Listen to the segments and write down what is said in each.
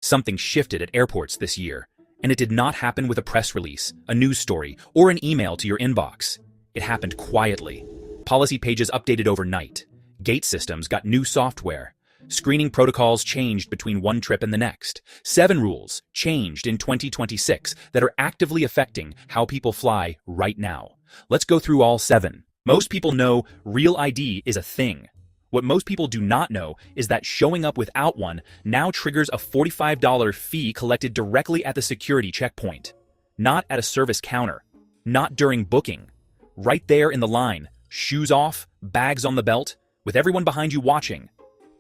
Something shifted at airports this year, and it did not happen with a press release, a news story, or an email to your inbox. It happened quietly. Policy pages updated overnight. Gate systems got new software. Screening protocols changed between one trip and the next. 7 rules changed in 2026 that are actively affecting how people fly right now. Let's go through all 7. Most people know Real ID is a thing. What most people do not know is that showing up without one now triggers a $45 fee collected directly at the security checkpoint. Not at a service counter. Not during booking. Right there in the line, shoes off, bags on the belt, with everyone behind you watching.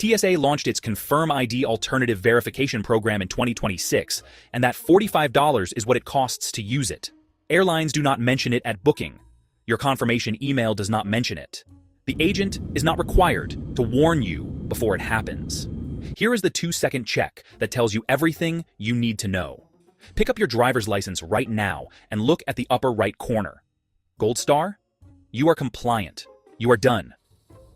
TSA launched its Confirm ID Alternative Verification program in 2026, and that $45 is what it costs to use it. Airlines do not mention it at booking. Your confirmation email does not mention it. The agent is not required to warn you before it happens. Here is the 2-second check that tells you everything you need to know. Pick up your driver's license right now and look at the upper right corner. Gold star? You are compliant. You are done.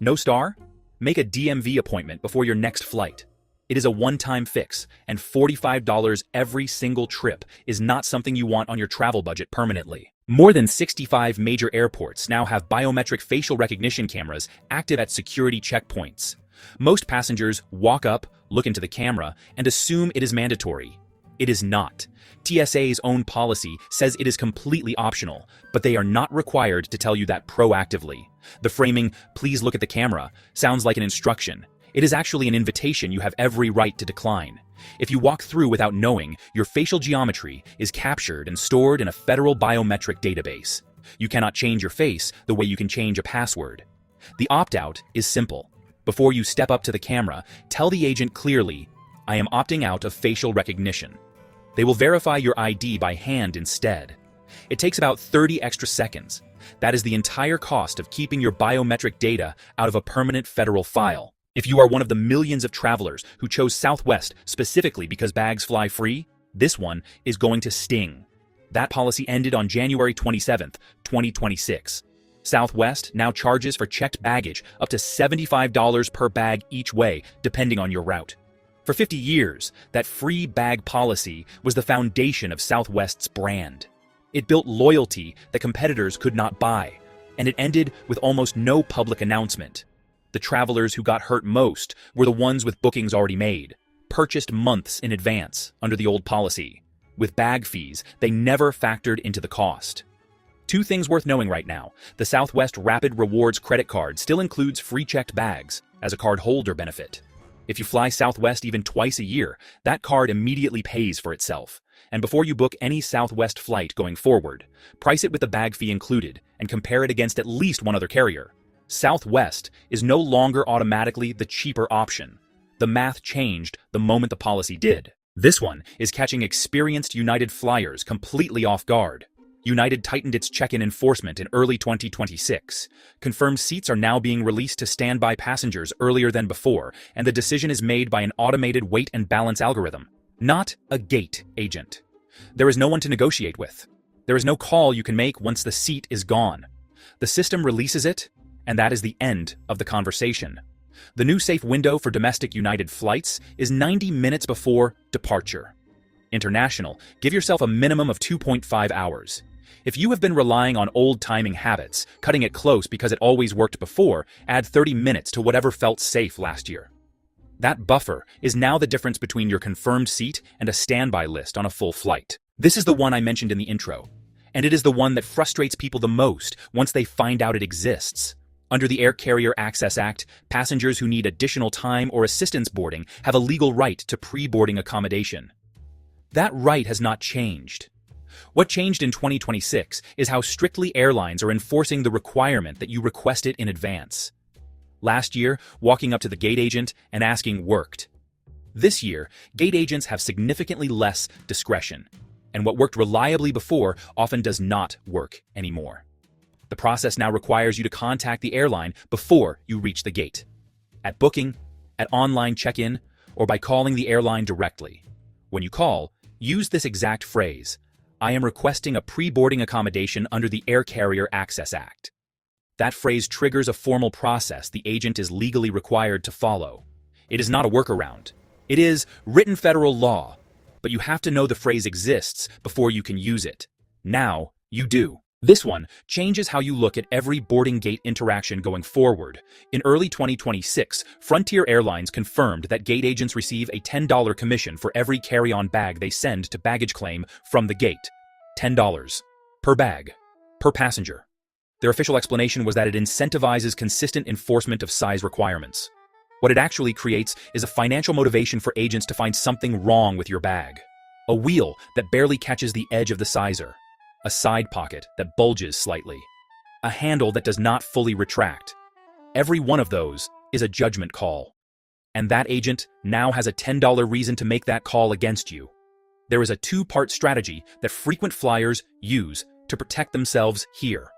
No star? Make a DMV appointment before your next flight. It is a one-time fix, and $45 every single trip is not something you want on your travel budget permanently. More than 65 major airports now have biometric facial recognition cameras active at security checkpoints. Most passengers walk up, look into the camera, and assume it is mandatory. It is not. TSA's own policy says it is completely optional, but they are not required to tell you that proactively. The framing, "Please look at the camera," sounds like an instruction. It is actually an invitation you have every right to decline. If you walk through without knowing, your facial geometry is captured and stored in a federal biometric database. You cannot change your face the way you can change a password. The opt-out is simple. Before you step up to the camera, tell the agent clearly, "I am opting out of facial recognition." They will verify your ID by hand instead. It takes about 30 extra seconds. That is the entire cost of keeping your biometric data out of a permanent federal file. If you are one of the millions of travelers who chose Southwest specifically because bags fly free, this one is going to sting. That policy ended on January 27th, 2026. Southwest now charges for checked baggage up to $75 per bag each way, depending on your route. For 50 years, that free bag policy was the foundation of Southwest's brand. It built loyalty that competitors could not buy, and it ended with almost no public announcement. The travelers who got hurt most were the ones with bookings already made, purchased months in advance under the old policy. With bag fees, they never factored into the cost. 2 things worth knowing right now. The Southwest Rapid Rewards credit card still includes free checked bags as a card holder benefit. If you fly Southwest even twice a year, that card immediately pays for itself. And before you book any Southwest flight going forward, price it with the bag fee included and compare it against at least one other carrier. Southwest is no longer automatically the cheaper option. The math changed the moment the policy did. This one is catching experienced United flyers completely off guard. United tightened its check-in enforcement in early 2026. Confirmed seats are now being released to standby passengers earlier than before, and the decision is made by an automated weight and balance algorithm, not a gate agent. There is no one to negotiate with. There is no call you can make once the seat is gone. The system releases it, and that is the end of the conversation. The new safe window for domestic United flights is 90 minutes before departure. International, give yourself a minimum of 2.5 hours. If you have been relying on old timing habits, cutting it close because it always worked before, add 30 minutes to whatever felt safe last year. That buffer is now the difference between your confirmed seat and a standby list on a full flight. This is the one I mentioned in the intro, and it is the one that frustrates people the most once they find out it exists. Under the Air Carrier Access Act, passengers who need additional time or assistance boarding have a legal right to pre-boarding accommodation. That right has not changed. What changed in 2026 is how strictly airlines are enforcing the requirement that you request it in advance. Last year, walking up to the gate agent and asking worked. This year, gate agents have significantly less discretion, and what worked reliably before often does not work anymore. The process now requires you to contact the airline before you reach the gate, at booking, at online check-in, or by calling the airline directly. When you call, use this exact phrase, "I am requesting a pre-boarding accommodation under the Air Carrier Access Act." That phrase triggers a formal process the agent is legally required to follow. It is not a workaround. It is written federal law, but you have to know the phrase exists before you can use it. Now, you do. This one changes how you look at every boarding gate interaction going forward. In early 2026, Frontier Airlines confirmed that gate agents receive a $10 commission for every carry-on bag they send to baggage claim from the gate. $10 per bag, per passenger. Their official explanation was that it incentivizes consistent enforcement of size requirements. What it actually creates is a financial motivation for agents to find something wrong with your bag. A wheel that barely catches the edge of the sizer. A side pocket that bulges slightly. A handle that does not fully retract. Every one of those is a judgment call. And that agent now has a $10 reason to make that call against you. There is a two-part strategy that frequent flyers use to protect themselves here.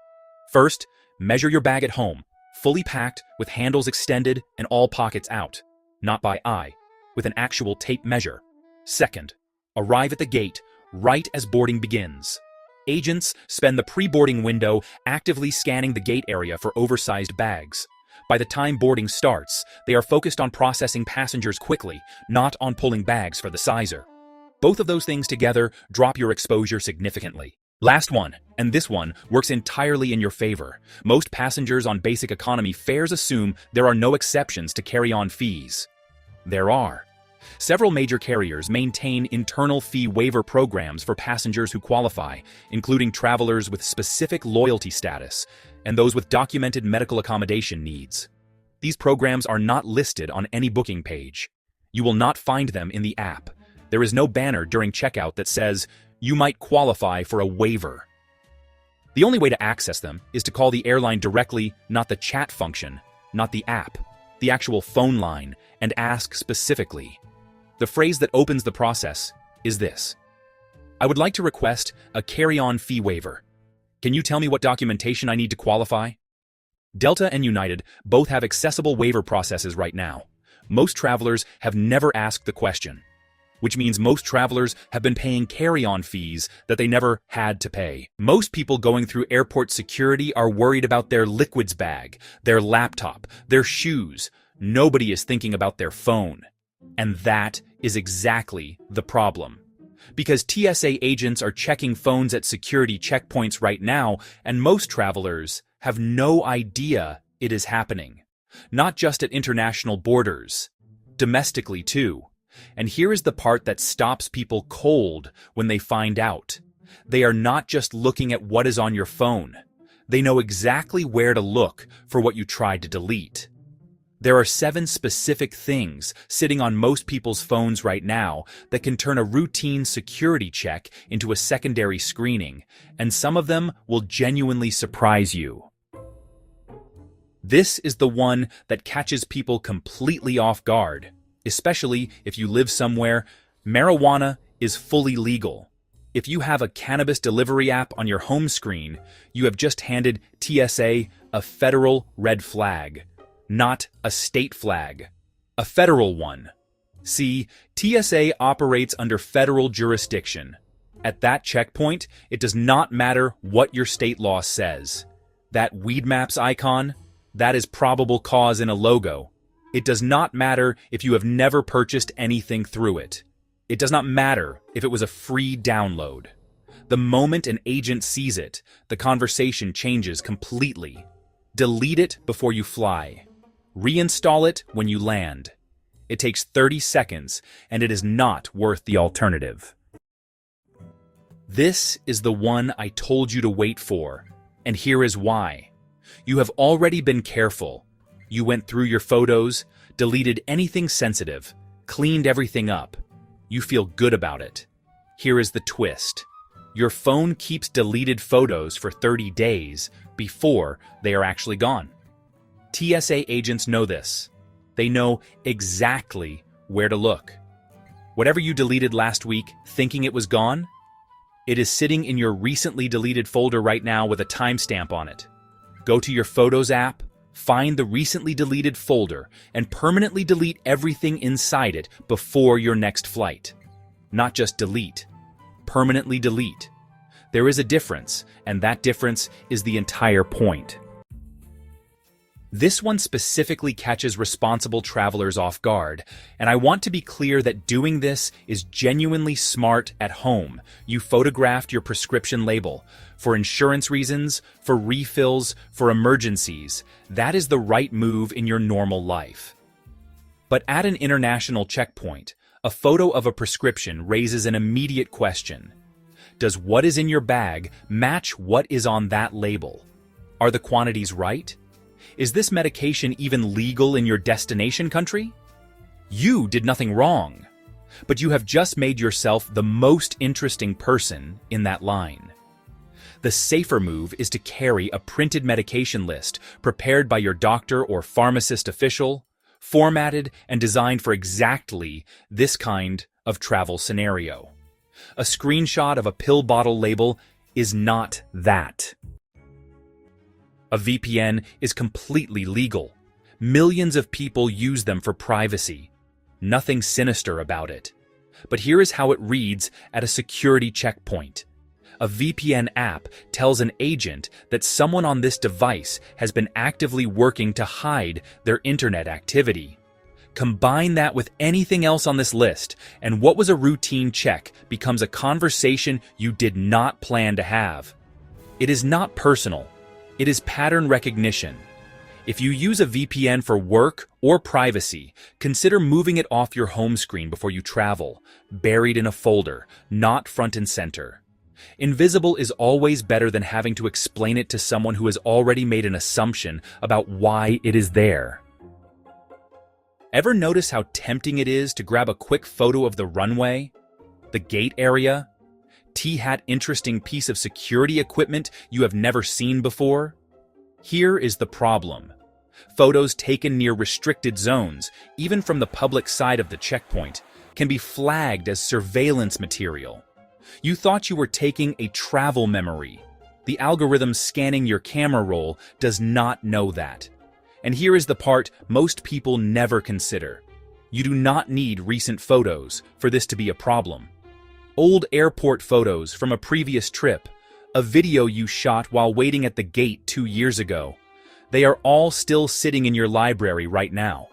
First, measure your bag at home, fully packed with handles extended and all pockets out, not by eye, with an actual tape measure. Second, arrive at the gate right as boarding begins. Agents spend the pre-boarding window actively scanning the gate area for oversized bags. By the time boarding starts, they are focused on processing passengers quickly, not on pulling bags for the sizer. Both of those things together drop your exposure significantly. Last one, and this one works entirely in your favor. Most passengers on basic economy fares assume there are no exceptions to carry-on fees. There are. Several major carriers maintain internal fee waiver programs for passengers who qualify, including travelers with specific loyalty status and those with documented medical accommodation needs. These programs are not listed on any booking page. You will not find them in the app. There is no banner during checkout that says, "You might qualify for a waiver." The only way to access them is to call the airline directly, not the chat function, not the app, the actual phone line, and ask specifically. The phrase that opens the process is this: "I would like to request a carry-on fee waiver. Can you tell me what documentation I need to qualify?" Delta and United both have accessible waiver processes right now. Most travelers have never asked the question, which means most travelers have been paying carry-on fees that they never had to pay. Most people going through airport security are worried about their liquids bag, their laptop, their shoes. Nobody is thinking about their phone. And that is exactly the problem. Because TSA agents are checking phones at security checkpoints right now, and most travelers have no idea it is happening. Not just at international borders, domestically too. And here is the part that stops people cold when they find out. They are not just looking at what is on your phone. They know exactly where to look for what you tried to delete. There are 7 specific things sitting on most people's phones right now that can turn a routine security check into a secondary screening, and some of them will genuinely surprise you. This is the one that catches people completely off guard, especially if you live somewhere. Marijuana is fully legal. If you have a cannabis delivery app on your home screen, you have just handed TSA a federal red flag. Not a state flag, a federal one. See, TSA operates under federal jurisdiction. At that checkpoint, it does not matter what your state law says. That weed maps icon, that is probable cause in a logo. It does not matter if you have never purchased anything through it. It does not matter if it was a free download. The moment an agent sees it, the conversation changes completely. Delete it before you fly. Reinstall it when you land. It takes 30 seconds, and it is not worth the alternative. This is the one I told you to wait for, and here is why. You have already been careful. You went through your photos, deleted anything sensitive, cleaned everything up. You feel good about it. Here is the twist. Your phone keeps deleted photos for 30 days before they are actually gone. TSA agents know this. They know exactly where to look. Whatever you deleted last week thinking it was gone, it is sitting in your recently deleted folder right now with a timestamp on it. Go to your Photos app, find the recently deleted folder, and permanently delete everything inside it before your next flight. Not just delete, permanently delete. There is a difference, and that difference is the entire point. This one specifically catches responsible travelers off guard, and I want to be clear that doing this is genuinely smart at home. You photographed your prescription label. For insurance reasons, for refills, for emergencies. That is the right move in your normal life. But at an international checkpoint, a photo of a prescription raises an immediate question. Does what is in your bag match what is on that label? Are the quantities right? Is this medication even legal in your destination country? You did nothing wrong, but you have just made yourself the most interesting person in that line. The safer move is to carry a printed medication list prepared by your doctor or pharmacist official, formatted and designed for exactly this kind of travel scenario. A screenshot of a pill bottle label is not that. A VPN is completely legal. Millions of people use them for privacy. Nothing sinister about it. But here is how it reads at a security checkpoint. A VPN app tells an agent that someone on this device has been actively working to hide their internet activity. Combine that with anything else on this list, and what was a routine check becomes a conversation you did not plan to have. It is not personal. It is pattern recognition. If you use a VPN for work or privacy, consider moving it off your home screen before you travel, buried in a folder, not front and center. Invisible is always better than having to explain it to someone who has already made an assumption about why it is there. Ever notice how tempting it is to grab a quick photo of the runway, the gate area, T-hat interesting piece of security equipment you have never seen before? Here is the problem. Photos taken near restricted zones, even from the public side of the checkpoint, can be flagged as surveillance material. You thought you were taking a travel memory. The algorithm scanning your camera roll does not know that. And here is the part most people never consider. You do not need recent photos for this to be a problem. Old airport photos from a previous trip, a video you shot while waiting at the gate 2 years ago. They are all still sitting in your library right now.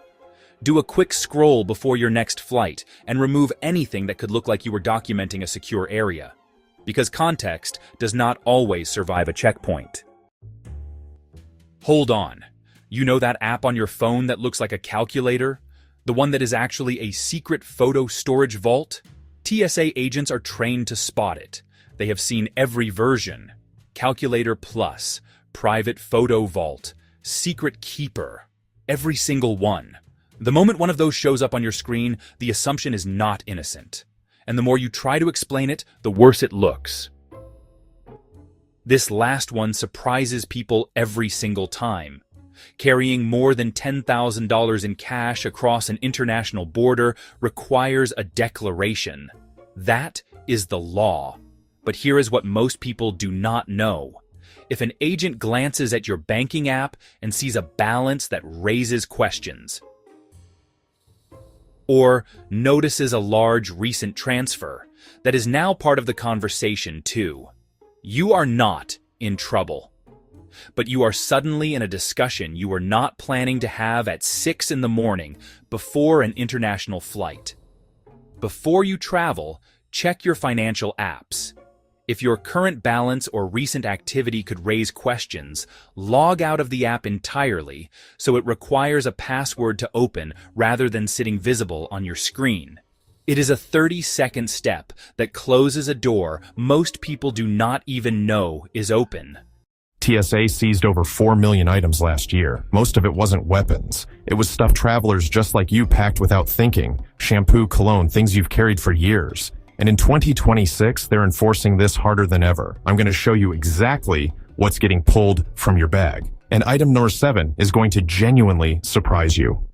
Do a quick scroll before your next flight and remove anything that could look like you were documenting a secure area. Because context does not always survive a checkpoint. Hold on. You know that app on your phone that looks like a calculator? The one that is actually a secret photo storage vault? TSA agents are trained to spot it. They have seen every version. Calculator Plus, Private Photo Vault, Secret Keeper. Every single one. The moment one of those shows up on your screen, the assumption is not innocent. And the more you try to explain it, the worse it looks. This last one surprises people every single time. Carrying more than $10,000 in cash across an international border requires a declaration. That is the law. But here is what most people do not know. If an agent glances at your banking app and sees a balance that raises questions, or notices a large recent transfer that is now part of the conversation too, you are not in trouble. But you are suddenly in a discussion you were not planning to have at 6 in the morning before an international flight. Before you travel, check your financial apps. If your current balance or recent activity could raise questions, log out of the app entirely so it requires a password to open rather than sitting visible on your screen. It is a 30-second step that closes a door most people do not even know is open. TSA seized over 4 million items last year. Most of it wasn't weapons. It was stuff travelers just like you packed without thinking. Shampoo, cologne, things you've carried for years. And in 2026, they're enforcing this harder than ever. I'm going to show you exactly what's getting pulled from your bag. And item number 7 is going to genuinely surprise you.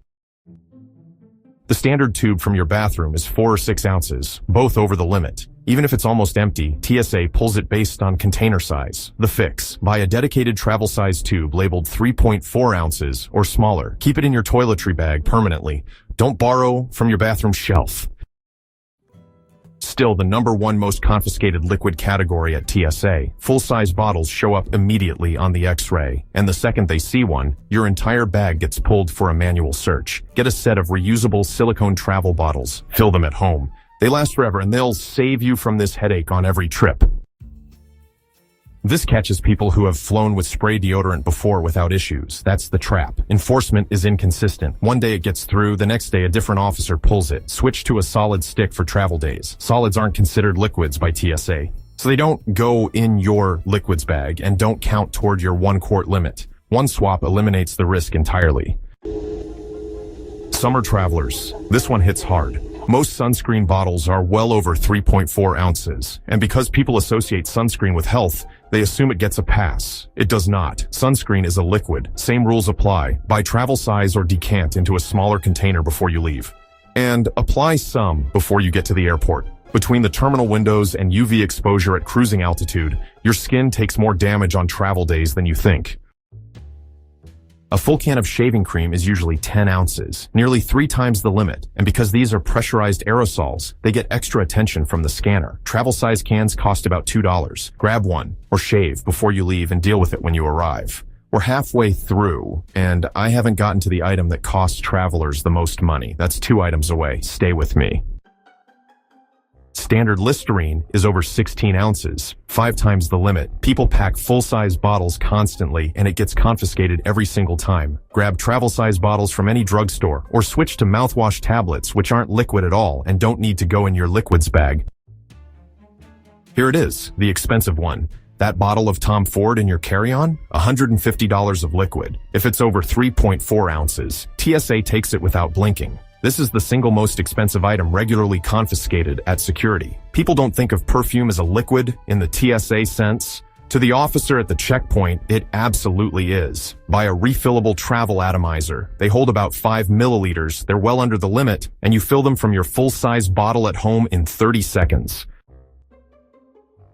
The standard tube from your bathroom is 4 or 6 ounces, both over the limit. Even if it's almost empty, TSA pulls it based on container size. The fix: buy a dedicated travel size tube labeled 3.4 ounces or smaller. Keep it in your toiletry bag permanently. Don't borrow from your bathroom shelf. Still, the #1 most confiscated liquid category at TSA, full-size bottles show up immediately on the X-ray, and the second they see one, your entire bag gets pulled for a manual search. Get a set of reusable silicone travel bottles. Fill them at home. They last forever, and they'll save you from this headache on every trip. This catches people who have flown with spray deodorant before without issues. That's the trap. Enforcement is inconsistent. One day it gets through, the next day a different officer pulls it. Switch to a solid stick for travel days. Solids aren't considered liquids by TSA, so they don't go in your liquids bag and don't count toward your 1-quart limit. One swap eliminates the risk entirely. Summer travelers. This one hits hard. Most sunscreen bottles are well over 3.4 ounces, and because people associate sunscreen with health, they assume it gets a pass. It does not. Sunscreen is a liquid. Same rules apply. Buy travel size or decant into a smaller container before you leave. And apply some before you get to the airport. Between the terminal windows and UV exposure at cruising altitude, your skin takes more damage on travel days than you think. A full can of shaving cream is usually 10 ounces, nearly 3 times the limit, and because these are pressurized aerosols, they get extra attention from the scanner. Travel-size cans cost about $2. Grab one, or shave before you leave and deal with it when you arrive. We're halfway through, and I haven't gotten to the item that costs travelers the most money. That's 2 items away. Stay with me. Standard Listerine is over 16 ounces, 5 times the limit. People pack full-size bottles constantly, and it gets confiscated every single time. Grab travel-size bottles from any drugstore, or switch to mouthwash tablets, which aren't liquid at all and don't need to go in your liquids bag. Here it is, the expensive one. That bottle of Tom Ford in your carry-on? $150 of liquid. If it's over 3.4 ounces, TSA takes it without blinking. This is the single most expensive item regularly confiscated at security. People don't think of perfume as a liquid in the TSA sense. To the officer at the checkpoint, it absolutely is. Buy a refillable travel atomizer. They hold about 5 milliliters, they're well under the limit, and you fill them from your full-size bottle at home in 30 seconds.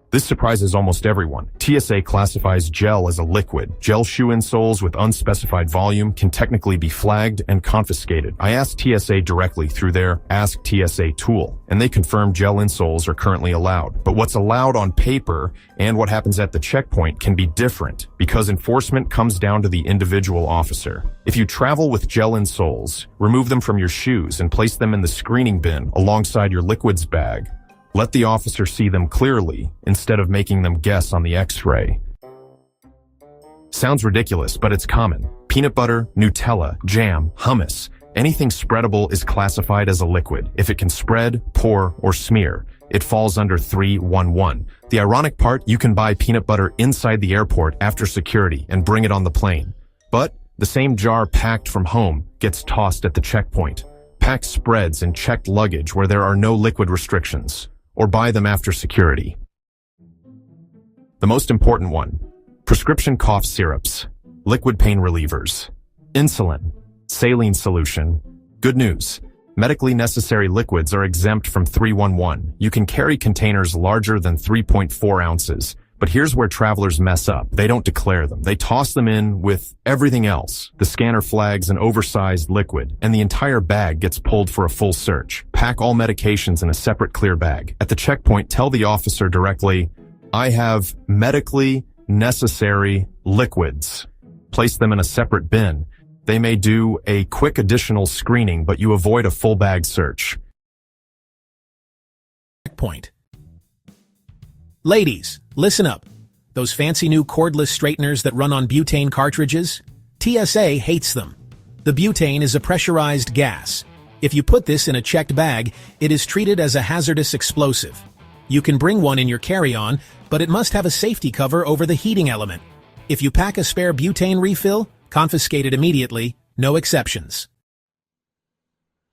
This surprises almost everyone. TSA classifies gel as a liquid. Gel shoe insoles with unspecified volume can technically be flagged and confiscated. I asked TSA directly through their Ask TSA tool, and they confirmed gel insoles are currently allowed. But what's allowed on paper and what happens at the checkpoint can be different because enforcement comes down to the individual officer. If you travel with gel insoles, remove them from your shoes and place them in the screening bin alongside your liquids bag. Let the officer see them clearly instead of making them guess on the X-ray. Sounds ridiculous, but it's common. Peanut butter, Nutella, jam, hummus, anything spreadable is classified as a liquid. If it can spread, pour, or smear, it falls under 311. The ironic part, you can buy peanut butter inside the airport after security and bring it on the plane. But the same jar packed from home gets tossed at the checkpoint. Pack spreads in checked luggage where there are no liquid restrictions, or buy them after security. The most important one, prescription cough syrups, liquid pain relievers, insulin, saline solution. Good news, medically necessary liquids are exempt from 311. You can carry containers larger than 3.4 ounces, but here's where travelers mess up. They don't declare them. They toss them in with everything else. The scanner flags an oversized liquid, and the entire bag gets pulled for a full search. Pack all medications in a separate clear bag. At the checkpoint, tell the officer directly, I have medically necessary liquids. Place them in a separate bin. They may do a quick additional screening, but you avoid a full bag search. Checkpoint. Ladies, listen up. Those fancy new cordless straighteners that run on butane cartridges? TSA hates them. The butane is a pressurized gas. If you put this in a checked bag, it is treated as a hazardous explosive. You can bring one in your carry-on, but it must have a safety cover over the heating element. If you pack a spare butane refill, confiscate it immediately, no exceptions.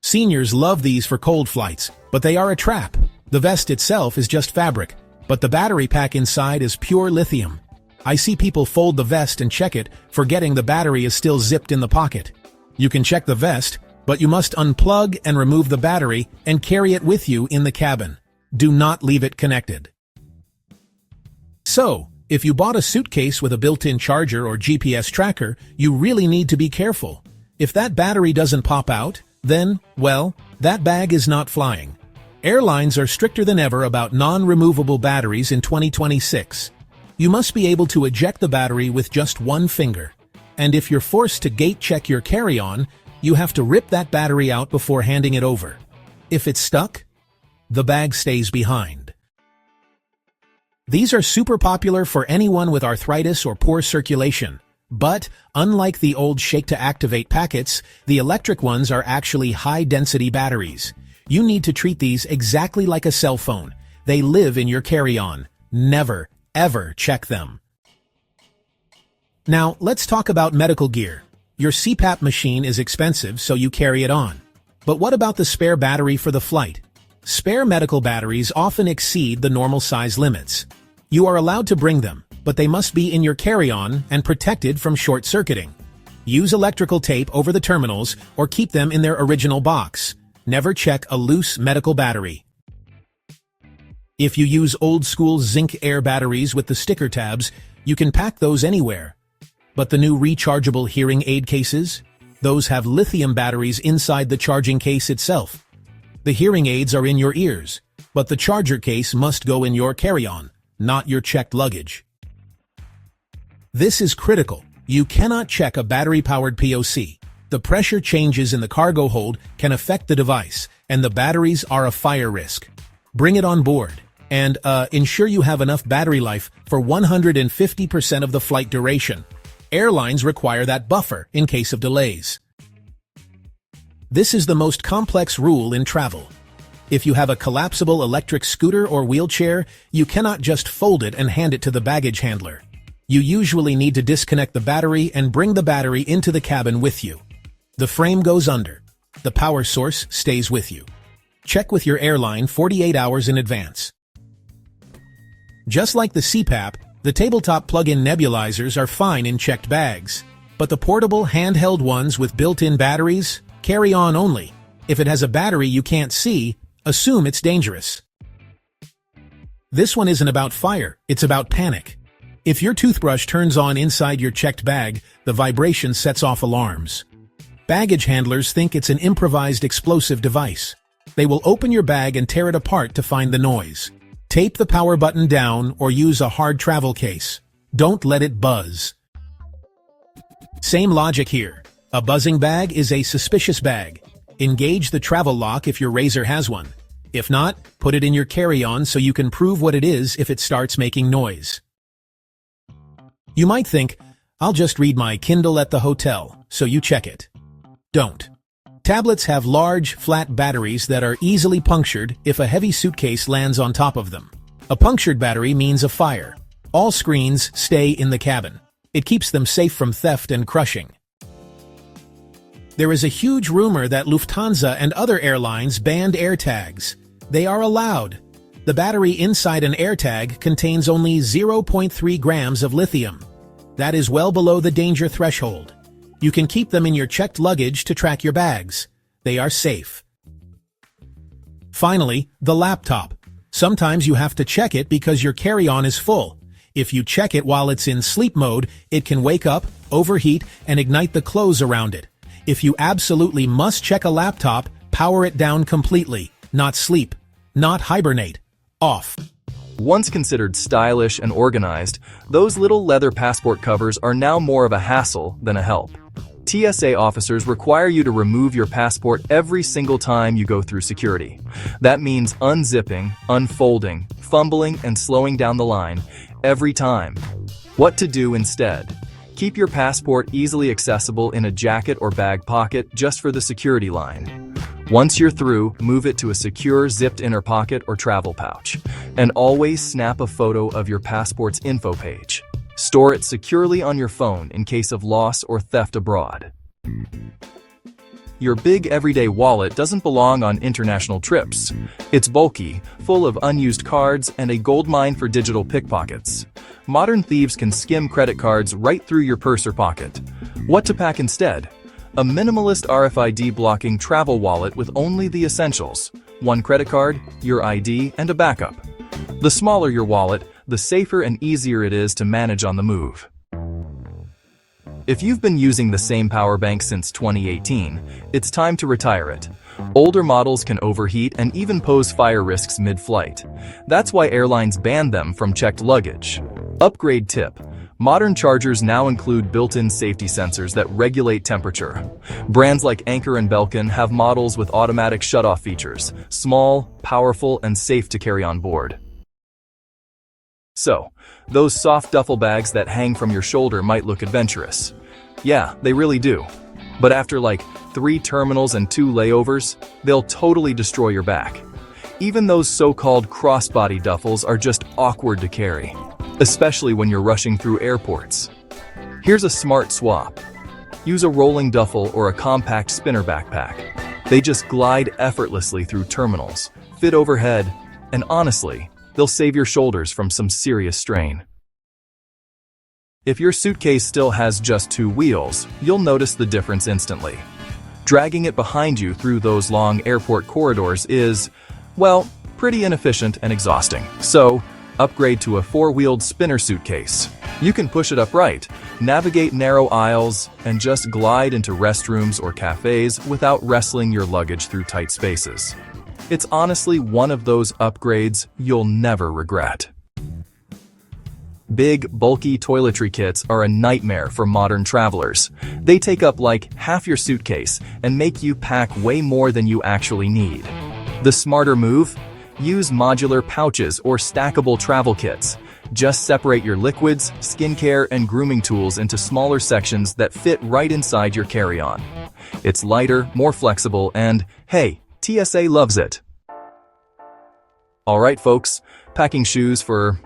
Seniors love these for cold flights, but they are a trap. The vest itself is just fabric, but the battery pack inside is pure lithium. I see people fold the vest and check it, forgetting the battery is still zipped in the pocket. You can check the vest, but you must unplug and remove the battery and carry it with you in the cabin. Do not leave it connected. So, if you bought a suitcase with a built-in charger or GPS tracker, you really need to be careful. If that battery doesn't pop out, then, well, that bag is not flying. Airlines are stricter than ever about non-removable batteries in 2026. You must be able to eject the battery with just one finger. And if you're forced to gate check your carry-on, you have to rip that battery out before handing it over. If it's stuck, the bag stays behind. These are super popular for anyone with arthritis or poor circulation. But, unlike the old shake-to-activate packets, the electric ones are actually high-density batteries. You need to treat these exactly like a cell phone. They live in your carry-on. Never, ever check them. Now, let's talk about medical gear. Your CPAP machine is expensive, so you carry it on. But what about the spare battery for the flight? Spare medical batteries often exceed the normal size limits. You are allowed to bring them, but they must be in your carry-on and protected from short-circuiting. Use electrical tape over the terminals or keep them in their original box. Never check a loose medical battery. If you use old-school zinc air batteries with the sticker tabs, you can pack those anywhere. But the new rechargeable hearing aid cases? Those have lithium batteries inside the charging case itself. The hearing aids are in your ears, but the charger case must go in your carry-on, not your checked luggage. This is critical. You cannot check a battery-powered POC. The pressure changes in the cargo hold can affect the device, and the batteries are a fire risk. Bring it on board, and ensure you have enough battery life for 150% of the flight duration. Airlines require that buffer in case of delays. This is the most complex rule in travel. If you have a collapsible electric scooter or wheelchair, you cannot just fold it and hand it to the baggage handler. You usually need to disconnect the battery and bring the battery into the cabin with you. The frame goes under. The power source stays with you. Check with your airline 48 hours in advance. Just like the CPAP, the tabletop plug-in nebulizers are fine in checked bags. But the portable, handheld ones with built-in batteries, carry on only. If it has a battery you can't see, assume it's dangerous. This one isn't about fire, it's about panic. If your toothbrush turns on inside your checked bag, the vibration sets off alarms. Baggage handlers think it's an improvised explosive device. They will open your bag and tear it apart to find the noise. Tape the power button down or use a hard travel case. Don't let it buzz. Same logic here. A buzzing bag is a suspicious bag. Engage the travel lock if your razor has one. If not, put it in your carry-on so you can prove what it is if it starts making noise. You might think, I'll just read my Kindle at the hotel, so you check it. Don't. Tablets have large, flat batteries that are easily punctured if a heavy suitcase lands on top of them. A punctured battery means a fire. All screens stay in the cabin. It keeps them safe from theft and crushing. There is a huge rumor that Lufthansa and other airlines banned AirTags. They are allowed. The battery inside an AirTag contains only 0.3 grams of lithium. That is well below the danger threshold. You can keep them in your checked luggage to track your bags. They are safe. Finally, the laptop. Sometimes you have to check it because your carry-on is full. If you check it while it's in sleep mode, it can wake up, overheat, and ignite the clothes around it. If you absolutely must check a laptop, power it down completely. Not sleep. Not hibernate. Off. Once considered stylish and organized, those little leather passport covers are now more of a hassle than a help. TSA officers require you to remove your passport every single time you go through security. That means unzipping, unfolding, fumbling, and slowing down the line every time. What to do instead? Keep your passport easily accessible in a jacket or bag pocket just for the security line. Once you're through, move it to a secure zipped inner pocket or travel pouch. And always snap a photo of your passport's info page. Store it securely on your phone in case of loss or theft abroad. Your big everyday wallet doesn't belong on international trips. It's bulky, full of unused cards, and a goldmine for digital pickpockets. Modern thieves can skim credit cards right through your purse or pocket. What to pack instead? A minimalist RFID blocking travel wallet with only the essentials. One credit card, your ID, and a backup. The smaller your wallet, the safer and easier it is to manage on the move. If you've been using the same power bank since 2018, it's time to retire it. Older models can overheat and even pose fire risks mid-flight. That's why airlines ban them from checked luggage. Upgrade tip: modern chargers now include built-in safety sensors that regulate temperature. Brands like Anchor and Belkin have models with automatic shut-off features, small, powerful, and safe to carry on board. So, those soft duffel bags that hang from your shoulder might look adventurous. Yeah, they really do. But after like 3 terminals and 2 layovers, they'll totally destroy your back. Even those so-called crossbody duffels are just awkward to carry, especially when you're rushing through airports. Here's a smart swap. Use a rolling duffel or a compact spinner backpack. They just glide effortlessly through terminals, fit overhead, and honestly, they'll save your shoulders from some serious strain. If your suitcase still has just 2 wheels, you'll notice the difference instantly. Dragging it behind you through those long airport corridors is, well, pretty inefficient and exhausting. So, upgrade to a 4-wheeled spinner suitcase. You can push it upright, navigate narrow aisles, and just glide into restrooms or cafes without wrestling your luggage through tight spaces. It's honestly one of those upgrades you'll never regret. Big, bulky toiletry kits are a nightmare for modern travelers. They take up like half your suitcase and make you pack way more than you actually need. The smarter move? Use modular pouches or stackable travel kits. Just separate your liquids, skincare, and grooming tools into smaller sections that fit right inside your carry-on. It's lighter, more flexible, and hey, TSA loves it. Alright folks, packing shoes for,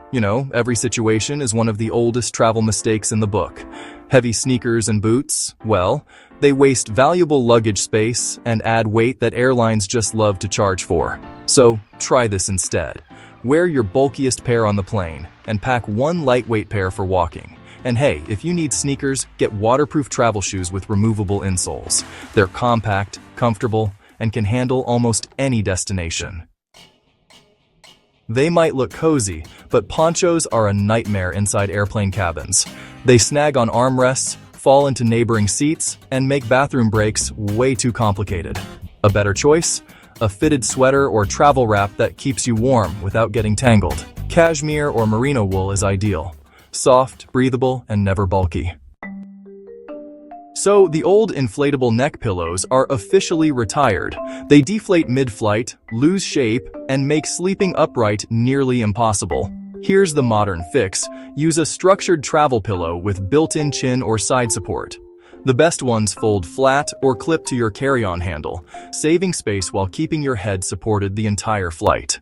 every situation is one of the oldest travel mistakes in the book. Heavy sneakers and boots, well, they waste valuable luggage space and add weight that airlines just love to charge for. So, try this instead. Wear your bulkiest pair on the plane and pack 1 lightweight pair for walking. And hey, if you need sneakers, get waterproof travel shoes with removable insoles. They're compact, comfortable, and can handle almost any destination. They might look cozy, but ponchos are a nightmare inside airplane cabins. They snag on armrests, fall into neighboring seats, and make bathroom breaks way too complicated. A better choice? A fitted sweater or travel wrap that keeps you warm without getting tangled. Cashmere or merino wool is ideal. Soft, breathable, and never bulky. So, the old inflatable neck pillows are officially retired. They deflate mid-flight, lose shape, and make sleeping upright nearly impossible. Here's the modern fix. Use a structured travel pillow with built-in chin or side support. The best ones fold flat or clip to your carry-on handle, saving space while keeping your head supported the entire flight.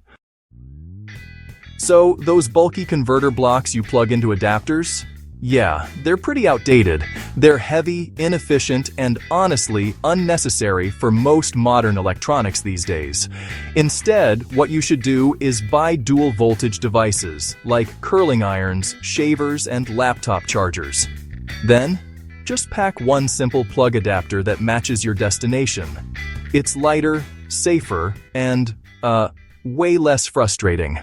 So, those bulky converter blocks you plug into adapters? Yeah, they're pretty outdated. They're heavy, inefficient, and honestly unnecessary for most modern electronics these days. Instead, what you should do is buy dual voltage devices like curling irons, shavers, and laptop chargers. Then, just pack 1 simple plug adapter that matches your destination. It's lighter, safer, and, way less frustrating.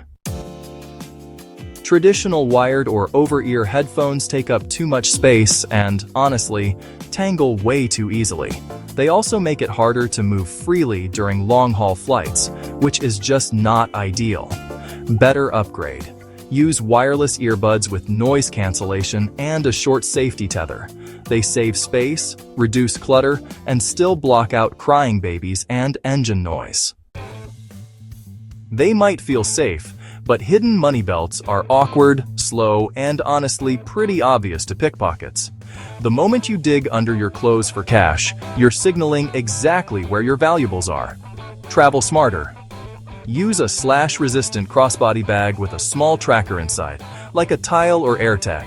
Traditional wired or over-ear headphones take up too much space and, honestly, tangle way too easily. They also make it harder to move freely during long-haul flights, which is just not ideal. Better upgrade. Use wireless earbuds with noise cancellation and a short safety tether. They save space, reduce clutter, and still block out crying babies and engine noise. They might feel safe, but hidden money belts are awkward, slow, and honestly pretty obvious to pickpockets. The moment you dig under your clothes for cash, you're signaling exactly where your valuables are. Travel smarter. Use a slash-resistant crossbody bag with a small tracker inside, like a tile or AirTag.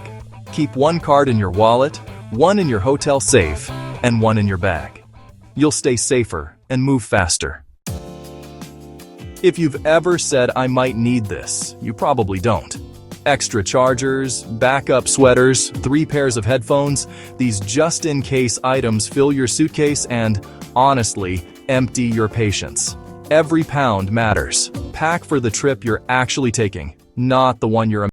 Keep 1 card in your wallet, 1 in your hotel safe, and 1 in your bag. You'll stay safer and move faster. If you've ever said, "I might need this," you probably don't. Extra chargers, backup sweaters, 3 pairs of headphones, these just-in-case items fill your suitcase and, honestly, empty your patience. Every pound matters. Pack for the trip you're actually taking, not the one you're